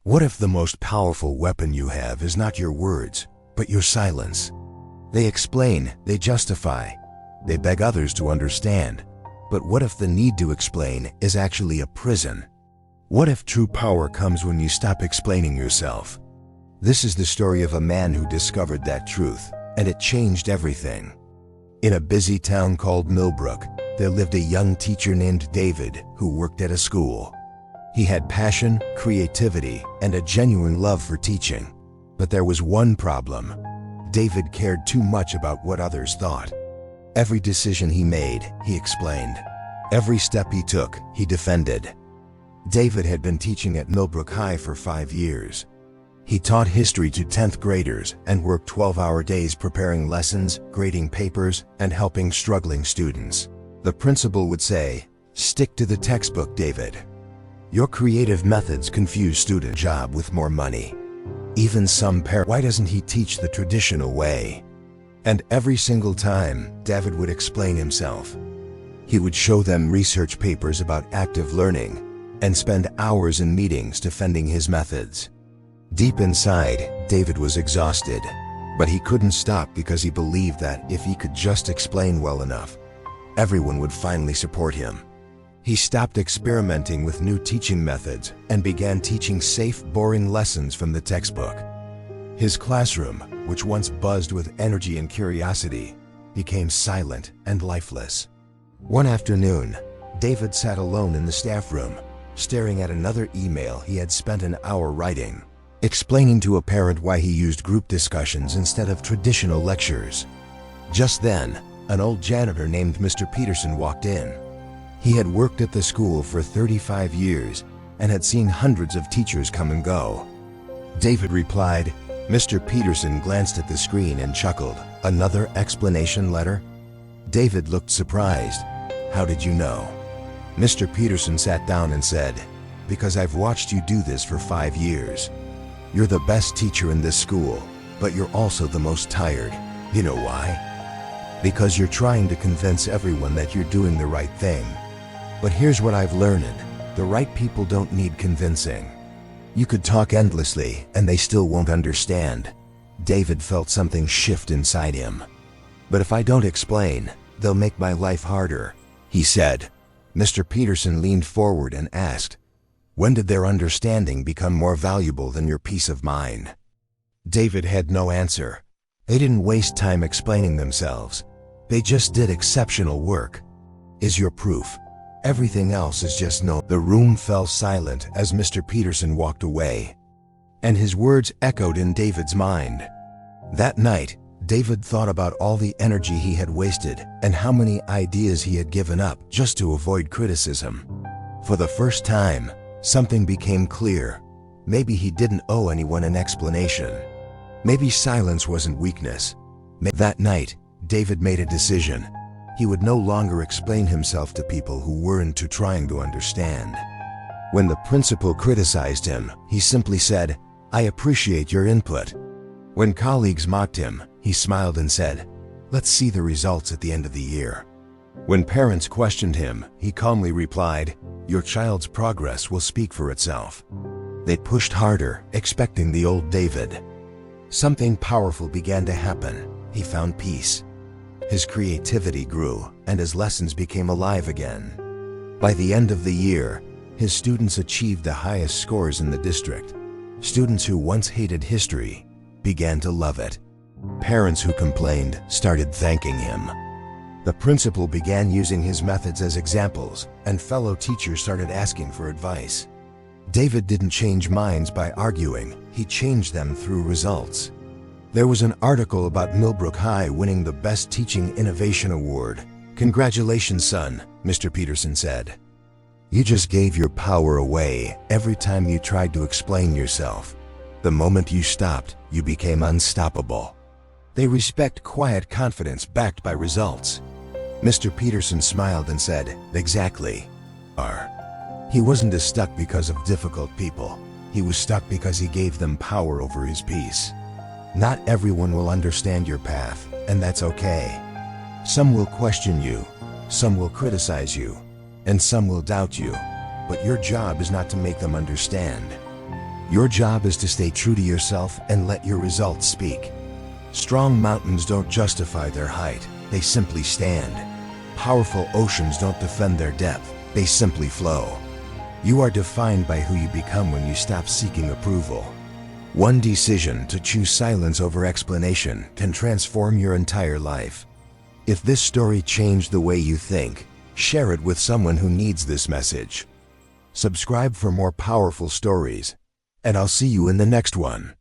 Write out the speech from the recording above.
What if the most powerful weapon you have is not your words, but your silence? They explain, they justify, they beg others to understand. But what if the need to explain is actually a prison? What if true power comes when you stop explaining yourself? This is the story of a man who discovered that truth, and it changed everything. In a busy town called Millbrook, there lived a young teacher named David who worked at a school. He had passion, creativity, and a genuine love for teaching. But there was one problem. David cared too much about what others thought. Every decision he made, he explained. Every step he took, he defended. David had been teaching at Millbrook High for 5 years. He taught history to 10th graders and worked 12-hour days preparing lessons, grading papers, and helping struggling students. The principal would say, "Stick to the textbook, David. Your creative methods confuse student job with more money." Even some parents, "Why doesn't he teach the traditional way?" And every single time, David would explain himself. He would show them research papers about active learning and spend hours in meetings defending his methods. Deep inside, David was exhausted, but he couldn't stop because he believed that if he could just explain well enough, everyone would finally support him. He stopped experimenting with new teaching methods and began teaching safe, boring lessons from the textbook. His classroom, which once buzzed with energy and curiosity, became silent and lifeless. One afternoon, David sat alone in the staff room, staring at another email he had spent an hour writing, explaining to a parent why he used group discussions instead of traditional lectures. Just then, an old janitor named Mr. Peterson walked in. He had worked at the school for 35 years and had seen hundreds of teachers come and go. David replied. Mr. Peterson glanced at the screen and chuckled. "Another explanation letter?" David looked surprised. "How did you know?" Mr. Peterson sat down and said, "Because I've watched you do this for 5 years. You're the best teacher in this school, but you're also the most tired. You know why? Because you're trying to convince everyone that you're doing the right thing. But here's what I've learned. The right people don't need convincing. You could talk endlessly and they still won't understand." David felt something shift inside him. "But if I don't explain, they'll make my life harder," he said. Mr. Peterson leaned forward and asked, "When did their understanding become more valuable than your peace of mind?" David had no answer. They didn't waste time explaining themselves. They just did exceptional work. "Is your proof? Everything else is just no." The room fell silent as Mr. Peterson walked away, and his words echoed in David's mind. That night, David thought about all the energy he had wasted and how many ideas he had given up just to avoid criticism. For the first time, something became clear. Maybe he didn't owe anyone an explanation. Maybe silence wasn't weakness. That night, David made a decision. He would no longer explain himself to people who weren't trying to understand. When the principal criticized him, he simply said, "I appreciate your input." When colleagues mocked him, he smiled and said, "Let's see the results at the end of the year." When parents questioned him, he calmly replied, "Your child's progress will speak for itself." They pushed harder, expecting the old David. Something powerful began to happen. He found peace. His creativity grew, and his lessons became alive again. By the end of the year, his students achieved the highest scores in the district. Students who once hated history began to love it. Parents who complained started thanking him. The principal began using his methods as examples, and fellow teachers started asking for advice. David didn't change minds by arguing, he changed them through results. There was an article about Millbrook High winning the Best Teaching Innovation Award. "Congratulations, son," Mr. Peterson said. "You just gave your power away every time you tried to explain yourself. The moment you stopped, you became unstoppable." They respect quiet confidence backed by results. Mr. Peterson smiled and said, "Exactly." He wasn't stuck because of difficult people. He was stuck because he gave them power over his peace. Not everyone will understand your path, and that's okay. Some will question you, some will criticize you, and some will doubt you, but your job is not to make them understand. Your job is to stay true to yourself and let your results speak. Strong mountains don't justify their height, they simply stand. Powerful oceans don't defend their depth, they simply flow. You are defined by who you become when you stop seeking approval. One decision to choose silence over explanation can transform your entire life. If this story changed the way you think, share it with someone who needs this message. Subscribe for more powerful stories, and I'll see you in the next one.